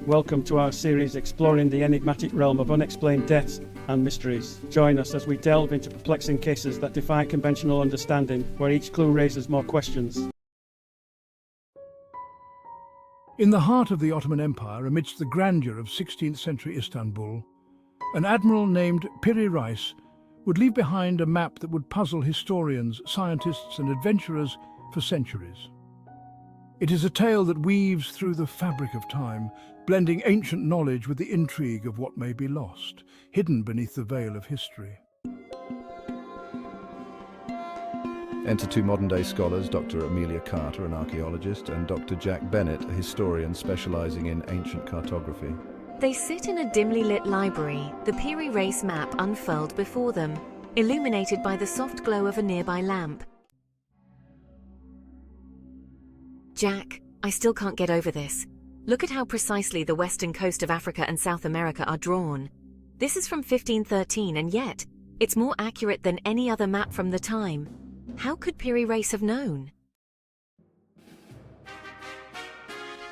Welcome to our series exploring the enigmatic realm of unexplained deaths and mysteries. Join us as we delve into perplexing cases that defy conventional understanding, where each clue raises more questions. In the heart of the Ottoman Empire, amidst the grandeur of 16th century Istanbul, an admiral named Piri Reis would leave behind a map that would puzzle historians, scientists and adventurers for centuries. It is a tale that weaves through the fabric of time, blending ancient knowledge with the intrigue of what may be lost, hidden beneath the veil of history. Enter two modern-day scholars, Dr. Amelia Carter, an archaeologist, and Dr. Jack Bennett, a historian specializing in ancient cartography. They sit in a dimly lit library, the Piri Reis map unfurled before them, illuminated by the soft glow of a nearby lamp. Jack, I still can't get over this. Look at how precisely the western coast of Africa and South America are drawn. This is from 1513, and yet it's more accurate than any other map from the time. How could Piri Reis have known?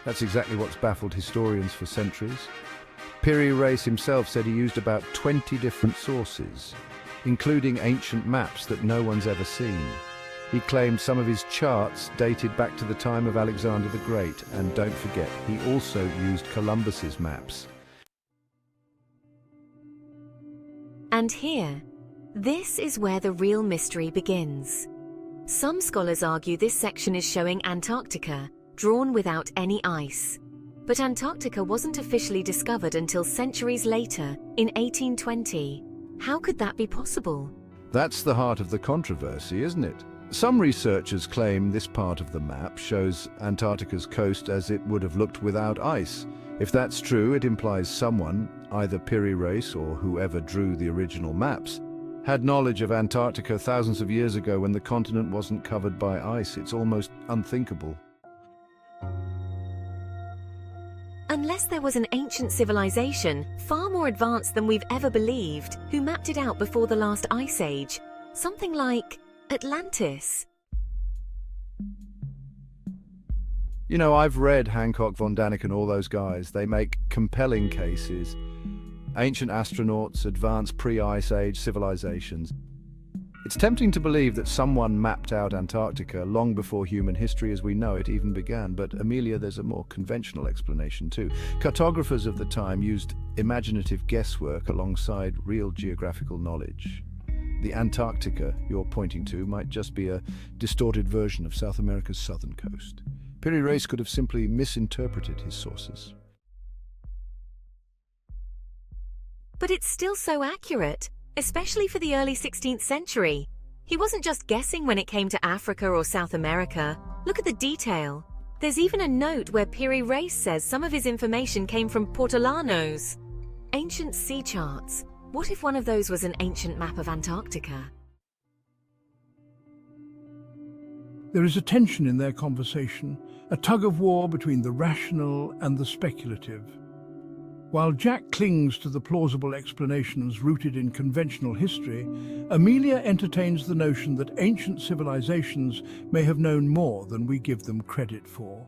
That's exactly what's baffled historians for centuries. Piri Reis himself said he used about 20 different sources, including ancient maps that no one's ever seen. He claimed some of his charts dated back to the time of Alexander the Great, and don't forget, he also used Columbus's maps. And here, this is where the real mystery begins. Some scholars argue this section is showing Antarctica, drawn without any ice. But Antarctica wasn't officially discovered until centuries later, in 1820. How could that be possible? That's the heart of the controversy, isn't it? Some researchers claim this part of the map shows Antarctica's coast as it would have looked without ice. If that's true, it implies someone, either Piri Reis or whoever drew the original maps, had knowledge of Antarctica thousands of years ago when the continent wasn't covered by ice. It's almost unthinkable. Unless there was an ancient civilization, far more advanced than we've ever believed, who mapped it out before the last ice age. Something like Atlantis. You know, I've read Hancock, von Daniken and all those guys. They make compelling cases. Ancient astronauts, advanced pre-ice age civilizations. It's tempting to believe that someone mapped out Antarctica long before human history as we know it even began, but Amelia, there's a more conventional explanation too. Cartographers of the time used imaginative guesswork alongside real geographical knowledge. The Antarctica you're pointing to might just be a distorted version of South America's southern coast. Piri Reis could have simply misinterpreted his sources. But it's still so accurate, especially for the early 16th century. He wasn't just guessing when it came to Africa or South America. Look at the detail. There's even a note where Piri Reis says some of his information came from Portolanos. Ancient sea charts. What if one of those was an ancient map of Antarctica? There is a tension in their conversation, a tug-of-war between the rational and the speculative. While Jack clings to the plausible explanations rooted in conventional history, Amelia entertains the notion that ancient civilizations may have known more than we give them credit for.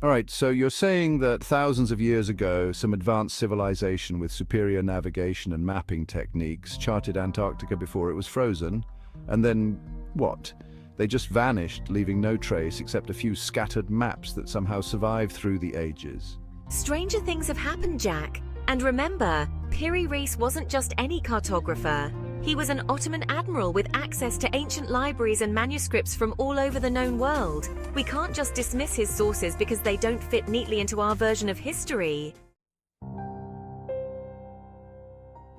All right, so you're saying that thousands of years ago, some advanced civilization with superior navigation and mapping techniques charted Antarctica before it was frozen, and then what? They just vanished, leaving no trace except a few scattered maps that somehow survived through the ages. Stranger things have happened, Jack. And remember, Piri Reis wasn't just any cartographer. He was an Ottoman admiral with access to ancient libraries and manuscripts from all over the known world. We can't just dismiss his sources because they don't fit neatly into our version of history.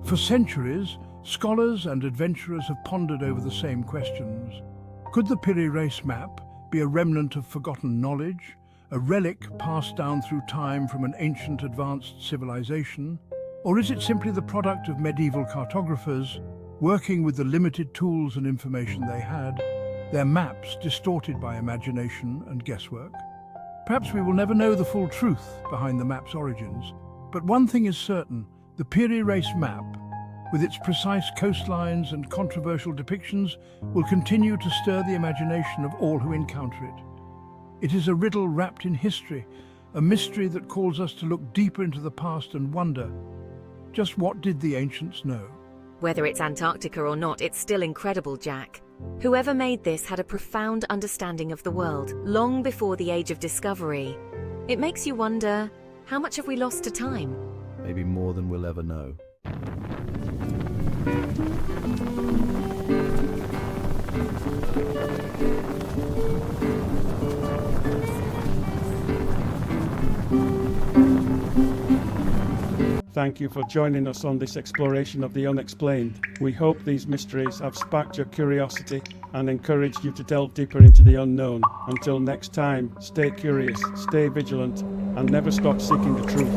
For centuries, scholars and adventurers have pondered over the same questions. Could the Piri Reis map be a remnant of forgotten knowledge, a relic passed down through time from an ancient advanced civilization? Or is it simply the product of medieval cartographers working with the limited tools and information they had, their maps distorted by imagination and guesswork? Perhaps we will never know the full truth behind the map's origins, but one thing is certain: the Piri Reis map, with its precise coastlines and controversial depictions, will continue to stir the imagination of all who encounter it. It is a riddle wrapped in history, a mystery that calls us to look deeper into the past and wonder, just what did the ancients know? Whether it's Antarctica or not, it's still incredible, Jack. Whoever made this had a profound understanding of the world, long before the age of discovery. It makes you wonder, how much have we lost to time? Maybe more than we'll ever know. Thank you for joining us on this exploration of the unexplained. We hope these mysteries have sparked your curiosity and encouraged you to delve deeper into the unknown. Until next time, stay curious, stay vigilant, and never stop seeking the truth.